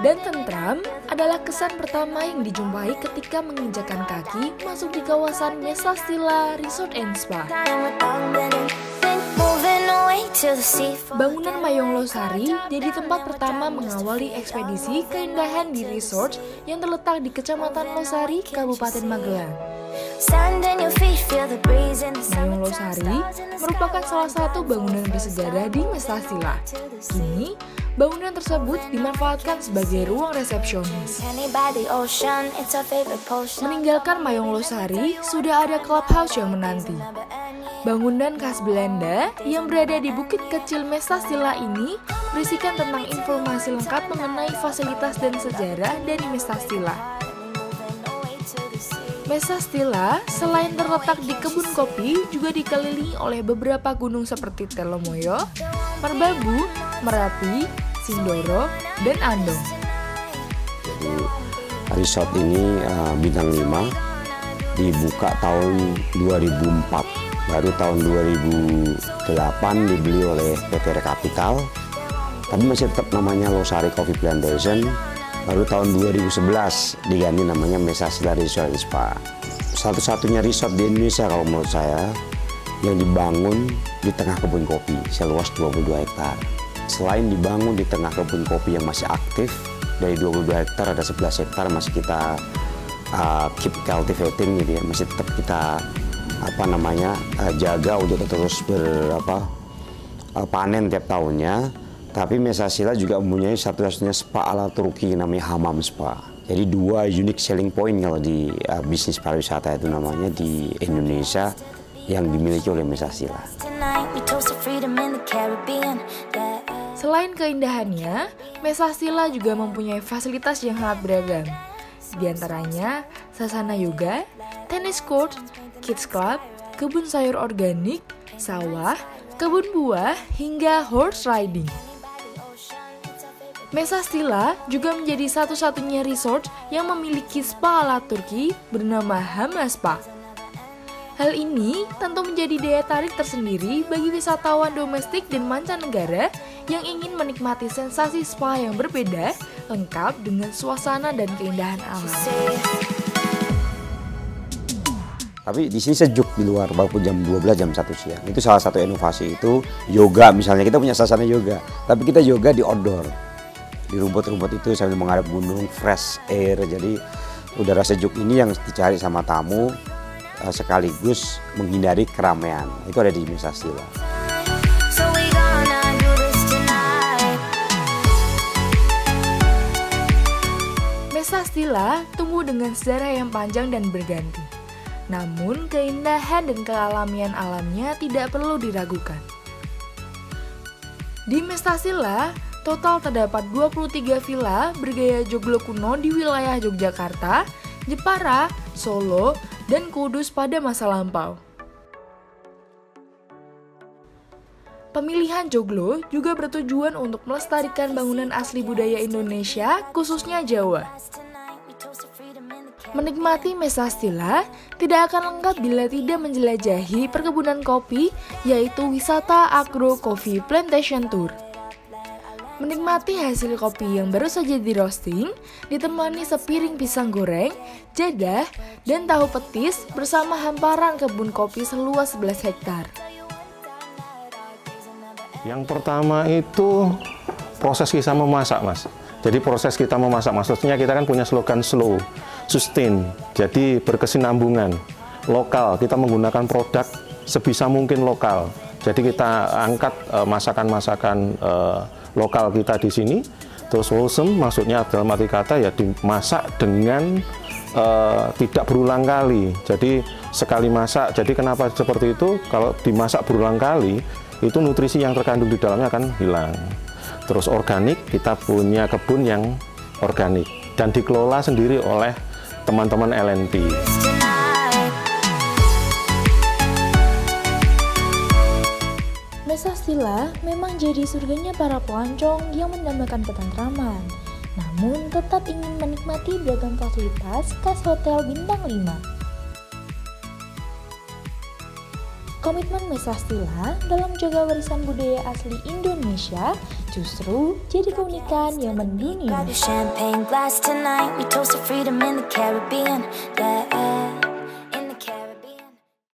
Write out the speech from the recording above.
dan tentram adalah kesan pertama yang dijumpai ketika menginjakan kaki masuk di kawasan Mesastila Resort and Spa. Bangunan Mayong Losari jadi tempat pertama mengawali ekspedisi keindahan di resort yang terletak di Kecamatan Losari, Kabupaten Magelang. Mayong Losari merupakan salah satu bangunan bersejarah di Mesastila. Kini, bangunan tersebut dimanfaatkan sebagai ruang resepsionis. Meninggalkan Mayong Losari, sudah ada clubhouse yang menanti. Bangunan khas Belanda yang berada di Bukit Kecil Mesastila ini berisikan tentang informasi lengkap mengenai fasilitas dan sejarah dari Mesastila. Mesastila selain terletak di kebun kopi juga dikelilingi oleh beberapa gunung seperti Telomoyo, Merbabu, Merapi, Sindoro, dan Andong. Jadi resort ini bintang 5 dibuka tahun 2004. Baru tahun 2008 dibeli oleh PT Rekapital, tapi masih tetap namanya Losari Coffee Plantation. Baru tahun 2011 diganti namanya Mesastila Resort and Spa. Satu-satunya resort di Indonesia kalau menurut saya yang dibangun di tengah kebun kopi seluas 22 hektar. Selain dibangun di tengah kebun kopi yang masih aktif, dari 22 hektar ada 11 hektar masih kita keep cultivating, jadi masih tetap kita jaga untuk terus panen tiap tahunnya. Tapi Mesastila juga mempunyai satu-satunya spa ala Turki namanya Hamam Spa. Jadi 2 unique selling point kalau di bisnis pariwisata itu namanya di Indonesia yang dimiliki oleh Mesastila. Selain keindahannya, Mesastila juga mempunyai fasilitas yang sangat beragam. Di antaranya sasana yoga, tenis court, kids club, kebun sayur organik, sawah, kebun buah, hingga horse riding. Mesastila juga menjadi satu-satunya resort yang memiliki spa ala Turki bernama Hamam Spa. Hal ini tentu menjadi daya tarik tersendiri bagi wisatawan domestik dan mancanegara yang ingin menikmati sensasi spa yang berbeda, lengkap dengan suasana dan keindahan alam. Tapi di sini sejuk di luar, walaupun jam 12, jam 1 siang. Itu salah satu inovasi itu yoga, misalnya kita punya sasana yoga, tapi kita yoga di outdoor. Di rumput-rumput itu sambil menghadap gunung, fresh air. Jadi udara sejuk ini yang dicari sama tamu sekaligus menghindari keramaian. Itu ada di Mesastila. Mesastila tumbuh dengan sejarah yang panjang dan berganti. Namun, keindahan dan kealamian alamnya tidak perlu diragukan. Di Mesastila, total terdapat 23 villa bergaya joglo kuno di wilayah Yogyakarta, Jepara, Solo, dan Kudus pada masa lampau. Pemilihan joglo juga bertujuan untuk melestarikan bangunan asli budaya Indonesia, khususnya Jawa. Menikmati Mesastila tidak akan lengkap bila tidak menjelajahi perkebunan kopi, yaitu wisata Agro Coffee Plantation Tour. Menikmati hasil kopi yang baru saja di roasting, ditemani sepiring pisang goreng, jadah, dan tahu petis bersama hamparan kebun kopi seluas 11 hektar. Yang pertama itu proses kita memasak, Mas. Jadi proses kita memasak, maksudnya kita kan punya slogan slow, sustain, jadi berkesinambungan, lokal. Kita menggunakan produk sebisa mungkin lokal. Jadi kita angkat masakan-masakan lokal kita di sini, terus wholesome, maksudnya dalam arti kata ya dimasak dengan tidak berulang kali. Jadi sekali masak, jadi kenapa seperti itu? Kalau dimasak berulang kali, itu nutrisi yang terkandung di dalamnya akan hilang. Terus organik, kita punya kebun yang organik dan dikelola sendiri oleh teman-teman LNP. Mesastila memang jadi surganya para pelancong yang mendambakan ketentraman, namun tetap ingin menikmati beragam fasilitas khas hotel bintang 5. Komitmen Mesastila dalam menjaga warisan budaya asli Indonesia justru jadi keunikan yang mendunia. Champagne glass tonight, we toast to freedom in the Caribbean. Yeah.